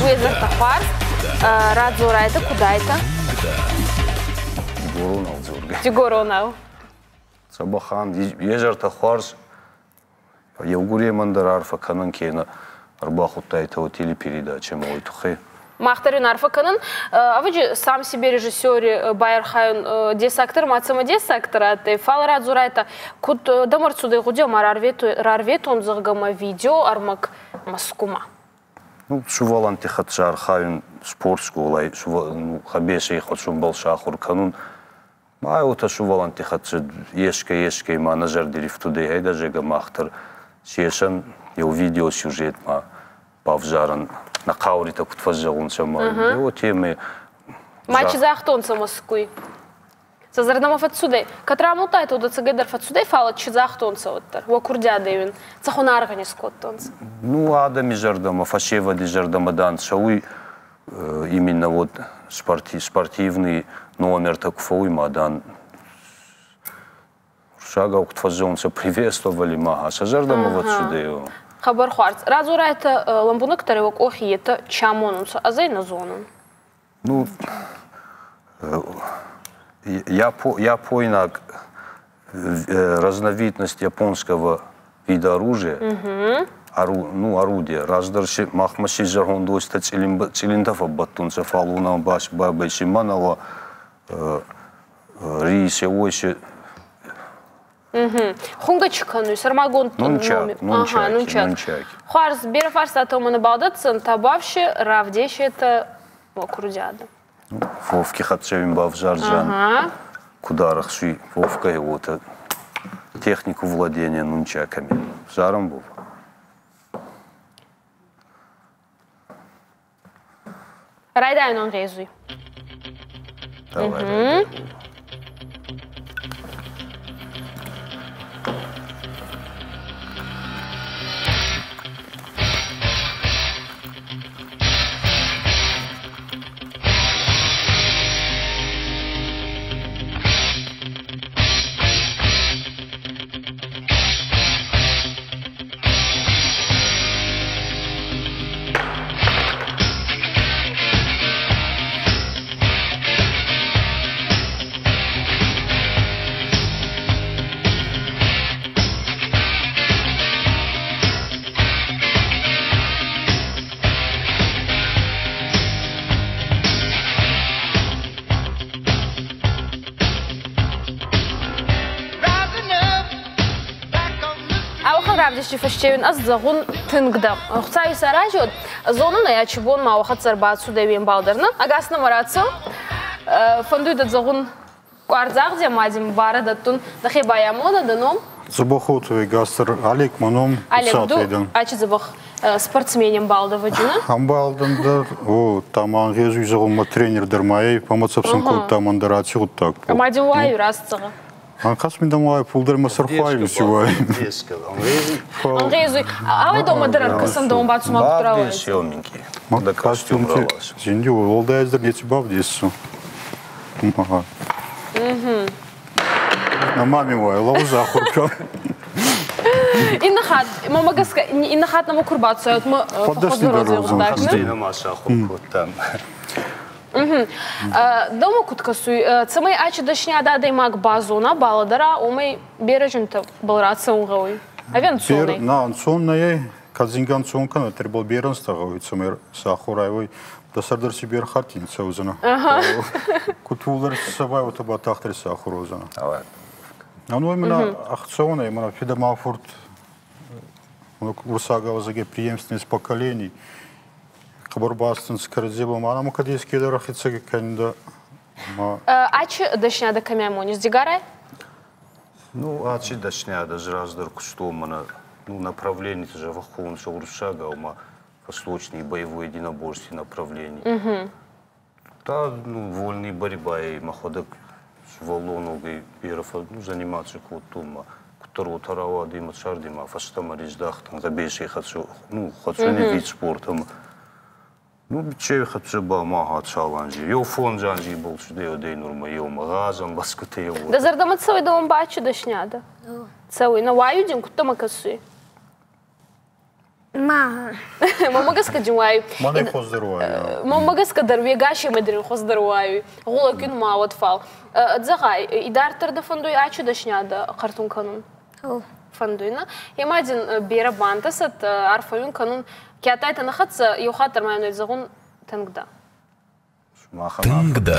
Уезерта хварс. Радзорайта, кудайта? Горонал дзурга. Тигоронал. Сабахан, езерта хварс. Евгурия Мандарарфа кананкена арбахутайта вот телепередача мой тухе. Махтарин Арфаканын, а вы же сам себе режиссер Байерхайон десактор, мацама десактора, ты фал радзурайта, кут дамарцуды гудё марарвет он загама видео армак маскума. Ну, шувалан тихатша архайон спорт школа, ну, хабеше их отшум балшахур канун. А вот шувалан тихатша ешка менеджер дирифтуды, айда жега махтар сешан, его видео сюжет ма павжаран. На каурита кутфазжагун сама. Вот темы. Матч за ахтонца Москвы. Сазардамов отсюда. Катраму тайту до цегедер отсюда фала чи за ахтонца оттар. Вакурдя девин. Цахуна органискоттонца. Ну адами жардамов, ашева ди жардамадан шауй именно вот спортивный номер такой мадан. Шага кутфазжагунца приветствовали ма. Сазардамов отсюда его. Хабар хварц. Радзурайта ламбунок таревок охиета чамонунца, а зай на зону. Ну, я понял разновидность японского вида оружия, орудия. Раздарши махмаши жаргондоста цилиндафа баттунца фалуна баш бабайши манава рисе ойши. Хунгачкану, сармагон нунчаки. Хварц, бера фарс атомана балдатсан, табавши, равдеши это окрудяда. Вовки хатчевим бавжарджан. Кударах ши вовка его технику владения нунчаками. Жаром был. Райдай он резуй. Давай. Равдеши фашчевин аз загун тынгдам. Хцай саражот зонuna ячбон ма вахат зарбацу девин балдарна. Агасна марацо фондуйда загун кварзаг демадим бара датун дахи баямода даном. Забахотовый гастер Алек маном сатвейдан. Ачи забах спортсменем балда ваджина. Амбалдан да, о там ангезуй загун тренер дермай, помацапсан кот там андараци вот так. Амадим ваю расцага. Анкасминдам вай пулдер масарфай сюай. Ангезуй, а вы дома дырар касан дома бацу мак трава. Съемники. Да костюм зиндю волдайздер не тибав десу. Ага. На маме вай лауза хурка. Инахат, мама гаска, инахат на макурбацию, от мы походу развел так, не? Маша хурка там. Дома куткасуй, цамай ачи дашня да даймак базуна баладара, умай бережинта балраца угауй. Авен цунай. На цунай, казинган цункана тербал беранстагауй, цамай сахурайвой. Да сардар сибир хатин цаузана. Кутулар сабай вот оба тахтер сахурозана. А ну именно ахцона, именно фидамафорт, урсагава заге преемственность поколений. Хабарбастан скорзебом, а нам кадийские дорохицы канда. Ачи дашня да камямо не сдигарай? Ну, ачи дашня да жраздар кустомана, ну направление тоже вахун шауршага, ума восточные боевое единоборство направлений. Та ну вольная борьба и маходок волонов и перов, ну заниматься кутума. Второго тарава дима шардима, фастама риждах, там забейший хочу, ну хочу не вид спортом. Ну, че хочу ба мага чаланжи. Йо фон жанжи был сюда один норма, йо магазин баскуте его. Да зардамат целый дом бачу дашня да. Целый на ваю дим кута макасы. Мамагас кадюай. Мане хоздеруай. Мамагас кадар вегаши медрин хоздеруай. Гулакин мауат фал. Дзагай, идартерда фондуй ачу дашняда картун канун. Фондуйна. Ямадин бера бантасат арфаюн канун. Кятайта нахатса юхатар майну дзагун тангда. Тангда.